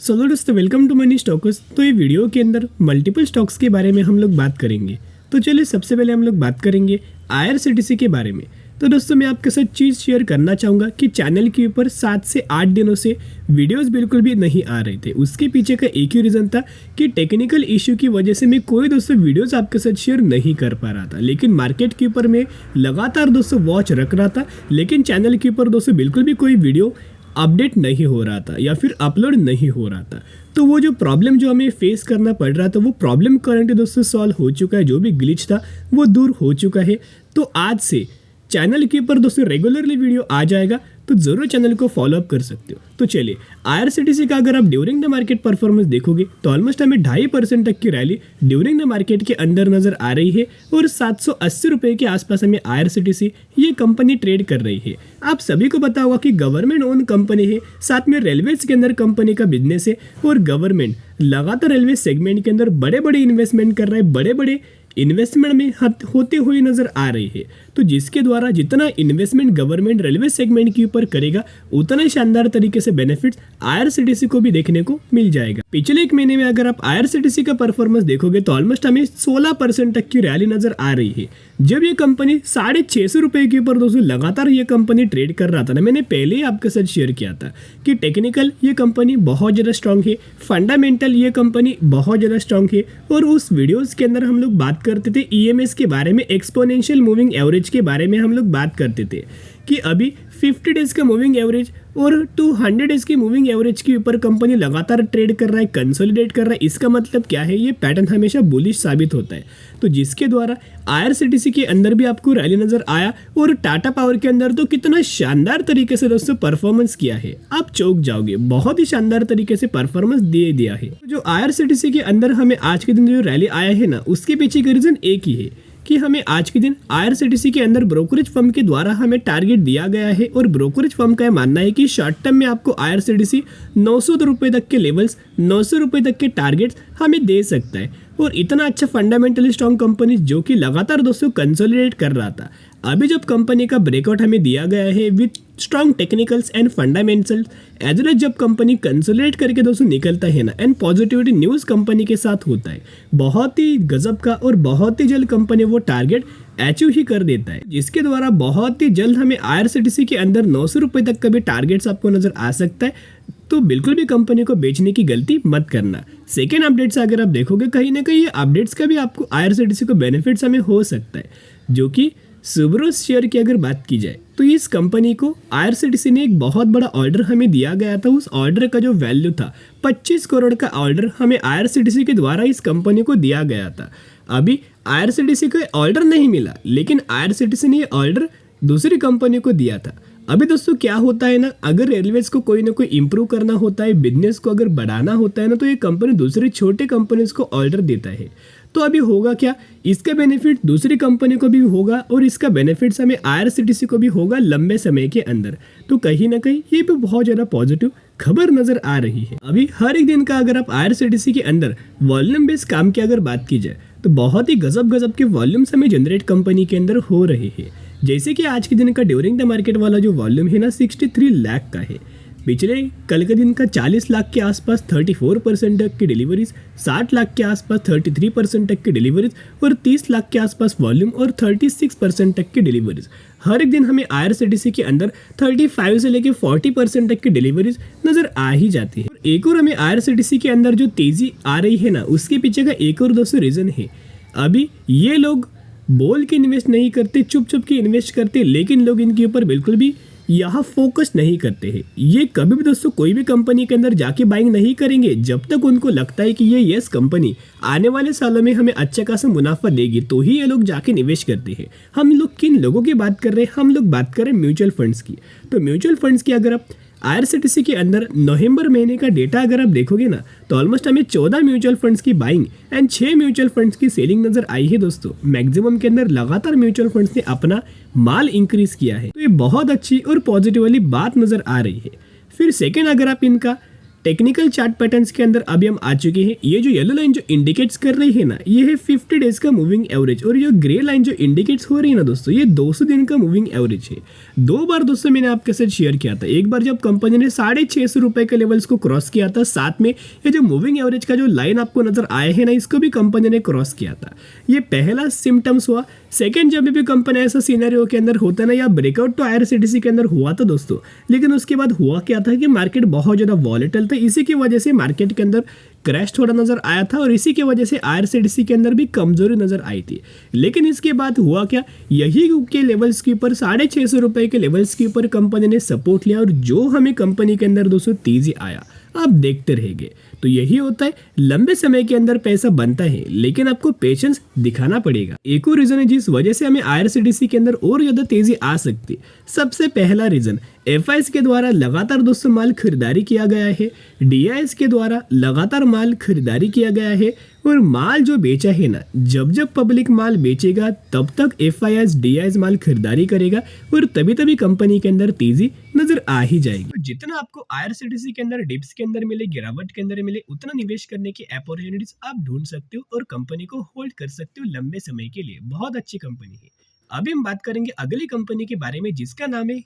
Solo दोस्तों, welcome to money stocks. तो ये वीडियो के अंदर मल्टीपल स्टॉक्स के बारे में हम लोग बात करेंगे। तो चलिए सबसे पहले हम लोग बात करेंगे IRCTC के बारे में। तो दोस्तों मैं आपके साथ चीज़ शेयर करना चाहूँगा कि चैनल के ऊपर 7 से 8 दिनों से वीडियोस बिल्कुल भी नहीं आ रहे थे। उसके पीछे का एक ही रीज़न था कि टेक्निकल इश्यू की वजह से मैं कोई दोस्तों वीडियोस आपके साथ शेयर नहीं कर पा रहा था। लेकिन मार्केट के ऊपर मैं लगातार दोस्तों वॉच रख रहा था, लेकिन चैनल के ऊपर दोस्तों बिल्कुल भी कोई वीडियो अपडेट नहीं हो रहा था या फिर अपलोड नहीं हो रहा था। तो वो जो प्रॉब्लम जो हमें फेस करना पड़ रहा था वो प्रॉब्लम करंटली दोस्तों सॉल्व हो चुका है। जो भी ग्लिच था वो दूर हो चुका है। तो आज से चैनल के ऊपर दोस्तों रेगुलरली वीडियो आ जाएगा, तो ज़रूर चैनल को फॉलो अप कर सकते हो। तो चलिए IRCTC का अगर आप ड्यूरिंग द मार्केट परफॉर्मेंस देखोगे तो ऑलमोस्ट हमें 2.5% तक की रैली ड्यूरिंग द मार्केट के अंदर नजर आ रही है और 780 रुपये के आसपास हमें IRCTC ये कंपनी ट्रेड कर रही है। आप सभी को पता होगा कि गवर्नमेंट ओन कंपनी है, साथ में रेलवेज के अंदर कंपनी का बिजनेस है और गवर्नमेंट लगातार रेलवे सेगमेंट के अंदर बड़े बड़े इन्वेस्टमेंट कर रहा है, बड़े बड़े इन्वेस्टमेंट में होते हुए नजर आ रही है। तो जिसके द्वारा जितना इन्वेस्टमेंट गवर्नमेंट रेलवे सेगमेंट के ऊपर करेगा उतना ही शानदार तरीके से बेनिफिट्स IRCTC को भी देखने को मिल जाएगा। पिछले एक महीने में अगर आप IRCTC का परफॉर्मेंस देखोगे तो ऑलमोस्ट हमें 16% तक की रैली नजर आ रही है। जब ये कंपनी 650 रुपये के ऊपर दोस्तों लगातार ये कंपनी ट्रेड कर रहा था ना, मैंने पहले ही आपके साथ शेयर किया था कि टेक्निकल ये कंपनी बहुत ज़्यादा स्ट्रांग है, फंडामेंटल ये कंपनी बहुत ज़्यादा स्ट्रांग है। और उस वीडियोज़ के अंदर हम लोग बात करते थे EMS के बारे में, एक्सपोनेंशियल मूविंग एवरेज के बारे में हम लोग बात करते थे कि अभी 50 डेज का मूविंग एवरेज और 200 डेज की मूविंग एवरेज के ऊपर कंपनी लगातार ट्रेड कर रहा है, कंसोलिडेट कर रहा है। इसका मतलब क्या है, ये पैटर्न हमेशा बुलिश साबित होता है। तो जिसके द्वारा IRCTC के अंदर भी आपको रैली नजर आया और टाटा पावर के अंदर तो कितना शानदार तरीके से दोस्तों परफॉर्मेंस किया है, आप चौंक जाओगे। बहुत ही शानदार तरीके से परफॉर्मेंस दे दिया है। जो IRCTC के अंदर हमें आज के दिन जो रैली आया है ना, उसके पीछे का रीजन एक ही है कि हमें आज के दिन IRCTC के अंदर ब्रोकरेज फर्म के द्वारा हमें टारगेट दिया गया है और ब्रोकरेज फर्म का यह मानना है कि शॉर्ट टर्म में आपको IRCTC 900 रुपये तक के लेवल्स, 900 रुपये तक के टारगेट्स हमें दे सकता है। और इतना अच्छा फंडामेंटली स्ट्रॉन्ग कंपनी जो कि लगातार दोस्तों कंसोलिडेट कर रहा था, अभी जब कंपनी का ब्रेकआउट हमें दिया गया है with strong technicals and fundamentals, as well as जब कंपनी कंसोलिडेट करके दोस्तों निकलता है ना, एंड पॉजिटिविटी न्यूज़ कंपनी के साथ होता है, बहुत ही गजब का और बहुत ही जल्द कंपनी वो टारगेट अचीव ही कर देता है, जिसके द्वारा बहुत ही जल्द हमें IRCTC के अंदर 900 रुपये तक का भी टारगेट्स आपको नजर आ सकता है। तो बिल्कुल भी कंपनी को बेचने की गलती मत करना। सेकेंड अपडेट्स अगर आप देखोगे कहीं ना कहीं ये अपडेट्स का भी आपको IRCTC को बेनिफिट्स हमें हो सकता है, जो कि सुब्रोस शेयर की अगर बात की जाए तो इस कंपनी को IRCTC ने एक बहुत बड़ा ऑर्डर हमें दिया गया था। उस ऑर्डर का जो वैल्यू था 25 करोड़ का ऑर्डर हमें IRCTC के द्वारा इस कंपनी को दिया गया था। अभी IRCTC को ऑर्डर नहीं मिला, लेकिन IRCTC ने ये ऑर्डर दूसरी कंपनी को दिया था। अभी दोस्तों क्या होता है ना, अगर रेलवेज को कोई ना कोई इंप्रूव करना होता है, बिजनेस को अगर बढ़ाना होता है ना, तो ये कंपनी दूसरी छोटे कंपनीज को ऑर्डर देता है। तो अभी होगा क्या, इसका बेनिफिट दूसरी कंपनी को भी होगा और इसका बेनिफिट्स हमें IRCTC को भी होगा लंबे समय के अंदर। तो कहीं ना कहीं ये भी बहुत ज़्यादा पॉजिटिव खबर नजर आ रही है। अभी हर एक दिन का अगर आप IRCTC के अंदर वॉल्यूम बेस्ड काम की अगर बात की जाए तो बहुत ही गजब के वॉल्यूम्स हमें जनरेट कंपनी के अंदर हो रहे हैं। जैसे कि आज के दिन का ड्यूरिंग द मार्केट वाला जो वॉल्यूम है ना 63 लाख का है। पिछले कल के दिन का 40 लाख के आसपास 34% तक की डिलीवरीज, 60 लाख के आसपास 33% तक की डिलीवरीज और 30 लाख के आसपास वॉल्यूम और 36% तक की डिलीवरीज। हर एक दिन हमें IRCTC के अंदर 35 से लेकर 40% तक की डिलीवरीज नजर आ ही जाती है। एक और हमें IRCTC के अंदर जो तेजी आ रही है ना, उसके पीछे का एक और दोस्तों रीजन है, अभी ये लोग बोल के इन्वेस्ट नहीं करते, चुप के इन्वेस्ट करते, लेकिन लोग इनके ऊपर बिल्कुल भी यहाँ फोकस नहीं करते हैं। ये कभी भी दोस्तों कोई भी कंपनी के अंदर जाके बाइंग नहीं करेंगे जब तक उनको लगता है कि ये यस कंपनी आने वाले सालों में हमें अच्छा खासा मुनाफा देगी, तो ही ये लोग जाके निवेश करते हैं। हम लोग किन लोगों की बात कर रहे हैं, हम लोग बात कर रहे हैं म्यूचुअल फंड्स की। तो म्यूचुअल फंड्स की अगर आप IRCTC के अंदर नवंबर महीने का डेटा अगर आप देखोगे ना, तो ऑलमोस्ट हमें 14 म्यूचुअल फंड्स की बाइंग एंड 6 म्यूचुअल फंड्स की सेलिंग नजर आई है। दोस्तों मैक्सिमम के अंदर लगातार म्यूचुअल फंड्स ने अपना माल इंक्रीज किया है, तो ये बहुत अच्छी और पॉजिटिव वाली बात नजर आ रही है। फिर सेकेंड अगर आप इनका टेक्निकल चार्ट पैटर्न्स के अंदर अभी हम आ चुके हैं। ये जो येलो लाइन जो इंडिकेट्स कर रही है ना, ये है 50 डेज का मूविंग एवरेज, और ये जो ग्रे लाइन जो इंडिकेट्स हो रही है ना दोस्तों, ये 200 दिन का मूविंग एवरेज है। दो बार दोस्तों मैंने आपके साथ शेयर किया था, एक बार जब कंपनी ने 650 रुपए के लेवल्स को क्रॉस किया था, साथ में ये जो मूविंग एवरेज का जो लाइन आपको नजर आया है ना, इसको भी कंपनी ने क्रॉस किया था। ये पहला सिम्टम्स हुआ। सेकंड, जब भी कंपनी ऐसा सिनेरियो के अंदर होता है ना, या ब्रेकआउट तो आईआरसीटीसी के अंदर हुआ था दोस्तों, लेकिन उसके बाद हुआ क्या था कि मार्केट बहुत ज्यादा वॉलेटाइल था, इसी की वजह से मार्केट के अंदर क्रैश थोड़ा नजर आया था, और इसी की वजह से आईआरसीटीसी के अंदर भी कमजोरी नजर आई थी। लेकिन इसके बाद हुआ क्या, यही के लेवल्स के ऊपर 650 रुपए के लेवल्स के ऊपर कंपनी ने सपोर्ट लिया, और जो हमें कंपनी के अंदर दोस्तों तेजी आया, आप देखते रहेंगे। तो यही होता है, लंबे समय के अंदर पैसा बनता है, लेकिन आपको पेशेंस दिखाना पड़ेगा। एक और रीजन है जिस वजह से हमें आईआरसीटीसी के अंदर और ज्यादा तेजी आ सकती। सबसे पहला रीजन, एफआईएस के द्वारा लगातार दोस्तों माल खरीदारी किया गया है, डीआईएस के द्वारा लगातार माल खरीदारी किया गया है, और माल जो बेचा है ना, जब जब पब्लिक माल बेचेगा तब तक एफआईएस डीआईएस माल खरीदारी करेगा, और तभी तभी कंपनी के अंदर तेजी नजर आ ही जाएगी। तो जितना आपको आईआरसीटीसी के अंदर डिप्स के अंदर मिले, गिरावट के अंदर मिले, उतना निवेश करने की अपॉर्चुनिटीज आप ढूंढ सकते हो, और कंपनी को होल्ड कर सकते हो लंबे समय के लिए। बहुत अच्छी कंपनी है। अभी हम बात करेंगे अगली कंपनी के बारे में, जिसका नाम है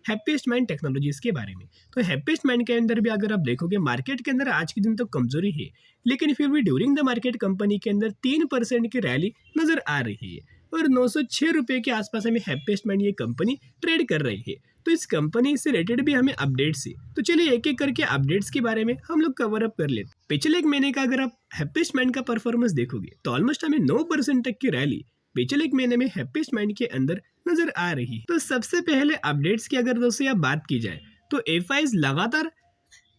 हैप्पीएस्ट माइंड टेक्नोलॉजीज के बारे में। तो हैप्पीएस्ट माइंड के अंदर भी अगर आप देखोगे, मार्केट के अंदर आज के दिन तो कमजोरी है, लेकिन फिर भी ड्यूरिंग द मार्केट कंपनी के अंदर 3% की रैली नजर आ रही है, और 906 रुपए के आसपास हमें हैप्पीएस्ट माइंड ये कंपनी ट्रेड कर रही है। तो इस कंपनी से रिलेटेड भी हमें अपडेट्स है, तो चलिए एक एक करके अपडेट्स के बारे में हम लोग कवर अप कर लेते। पिछले एक महीने का अगर आप हैप्पीएस्ट माइंड का परफॉर्मेंस देखोगे, तो ऑलमोस्ट हमें 9% तक की रैली पिछले एक महीने में हैप्पीएस्ट माइंड के अंदर नजर आ रही है। तो सबसे पहले अपडेट्स की अगर दोस्तों यहाँ बात की जाए, तो एफआईएस लगातार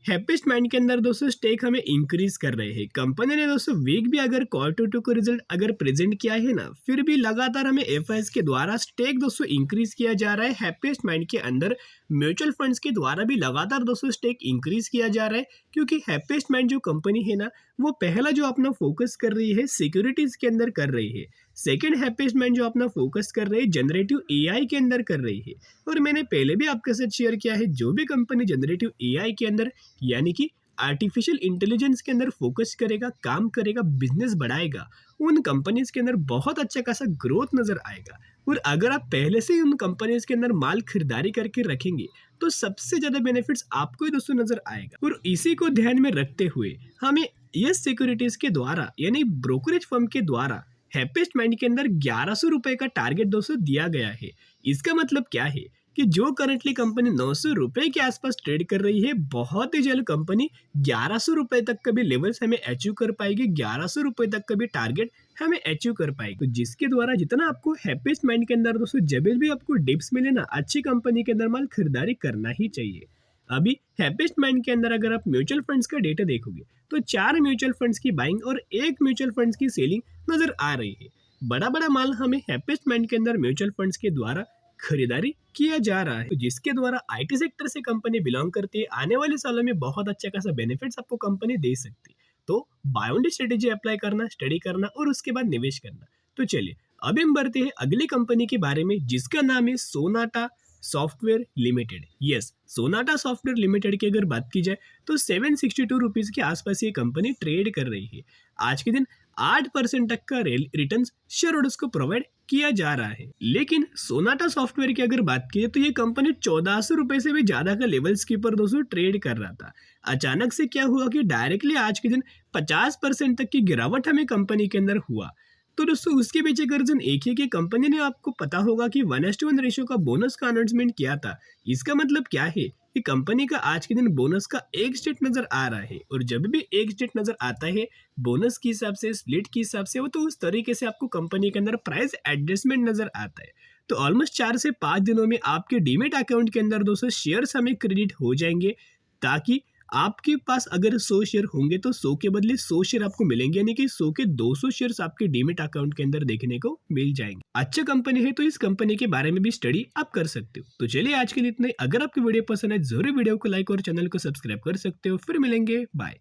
हैप्पीएस्ट माइंड के अंदर दोस्तों स्टेक हमें इंक्रीज कर रहे हैं। कंपनी ने दोस्तों वीक भी अगर Q2 को रिजल्ट अगर प्रेजेंट किया है ना, फिर भी लगातार हमें एफआईएस के द्वारा स्टेक दोस्तों इंक्रीज किया जा रहा है। हैप्पीएस्ट माइंड के अंदर म्यूचुअल फंड्स के द्वारा भी लगातार दोस्तों स्टेक इंक्रीज किया जा रहा है, क्योंकि हैप्पीएस्ट माइंड जो कंपनी है ना, वो पहला जो अपना फोकस कर रही है सिक्योरिटीज के अंदर कर रही है। सेकंड, हैप्पीएस्ट माइंड जो अपना फोकस कर रही है जनरेटिव एआई के अंदर कर रही है। और मैंने पहले भी आपके साथ शेयर किया है, जो भी कंपनी जनरेटिव एआई के अंदर यानी कि आर्टिफिशियल इंटेलिजेंस के अंदर फोकस करेगा, काम करेगा, बिजनेस बढ़ाएगा, उन कंपनीज के अंदर बहुत अच्छा खासा ग्रोथ नजर आएगा। और अगर आप पहले से ही उन कंपनीज के अंदर माल खरीदारी करके रखेंगे, तो सबसे ज्यादा बेनिफिट्स आपको ही दोस्तों नजर आएगा। और इसी को ध्यान में रखते हुए हमें यस सिक्योरिटीज के द्वारा यानी ब्रोकरेज फर्म के द्वारा हैप्पीएस्ट माइंड के अंदर 1100 रुपए का टारगेट दोस्तों दिया गया है। इसका मतलब क्या है कि जो करंटली कंपनी 900 रुपए के आसपास ट्रेड कर रही है, बहुत ही जल्द कंपनी 1100 रुपए तक का भी लेवल्स हमें अचीव कर पाएगी, 1100 रुपए तक का भी टारगेट हमें अचीव कर पाएगी। तो जिसके द्वारा जितना आपको हैप्पीएस्ट माइंड के अंदर दोस्तों जब भी आपको डिप्स मिले ना, अच्छी कंपनी के अंदर माल खरीदारी करना ही चाहिए। अभी हैप्पीएस्ट माइंड के अंदर अगर आप म्यूचुअल फंड्स का डेटा देखोगे, तो 4 म्यूचुअल फंड्स की बाइंग और 1 म्यूचुअल फंड्स की सेलिंग नजर आ रही है। बड़ा बड़ा माल हमें हैप्पीएस्ट माइंड के अंदर म्यूचुअल फंड्स के द्वारा खरीदारी किया जा रहा है, तो जिसके द्वारा आईटी सेक्टर से कंपनी बिलोंग करती है। आने वाले सालों में बहुत अच्छा खासा बेनिफिट्स आपको कंपनी दे सकती है। तो बाय ऑन स्ट्रेटेजी अप्लाई करना, स्टडी करना और उसके बाद निवेश करना। तो चलिए अभी हम बढ़ते हैं अगली कंपनी के बारे में, जिसका नाम है Sonata software limited. Yes, Sonata software limited की अगर बात की जाए, तो 762 रुपीज के आसपास ये कंपनी ट्रेड कर रही है। आज के दिन 8% तक का रिटर्न शेयर होल्डर्स को प्रोवाइड किया जा रहा है। लेकिन सोनाटा सॉफ्टवेयर की अगर बात की, तो ये कंपनी 1400 रुपए से भी ज्यादा का लेवल्स के ऊपर दोस्तों ट्रेड कर रहा था। अचानक से क्या हुआ कि डायरेक्टली आज के दिन 50% तक की गिरावट हमें कंपनी के अंदर हुआ। तो दोस्तों उसके पीछे का रीजन एक ही कि कंपनी ने, आपको पता होगा कि 1:1 रेशियो का बोनस का अनाउंसमेंट किया था। इसका मतलब क्या है कि कंपनी का आज के दिन बोनस का एक स्टेट नजर आ रहा है, और जब भी एक स्टेट नजर आता है बोनस के हिसाब से, स्प्लिट के हिसाब से, वो तो उस तरीके से आपको कंपनी के अंदर प्राइस एडजस्टमेंट नजर आता है। तो ऑलमोस्ट 4 से 5 दिनों में आपके डीमेट अकाउंट के अंदर दोस्तों शेयर्स हमें क्रेडिट हो जाएंगे, ताकि आपके पास अगर 100 शेयर होंगे तो 100 के बदले 100 शेयर आपको मिलेंगे, यानी कि 100 के 200 शेयर्स आपके डीमेट अकाउंट के अंदर देखने को मिल जाएंगे। अच्छा कंपनी है, तो इस कंपनी के बारे में भी स्टडी आप कर सकते हो। तो चलिए आज के लिए इतना ही। अगर आपकी वीडियो पसंद है, जरूर वीडियो को लाइक और चैनल को सब्सक्राइब कर सकते हो। फिर मिलेंगे, बाय।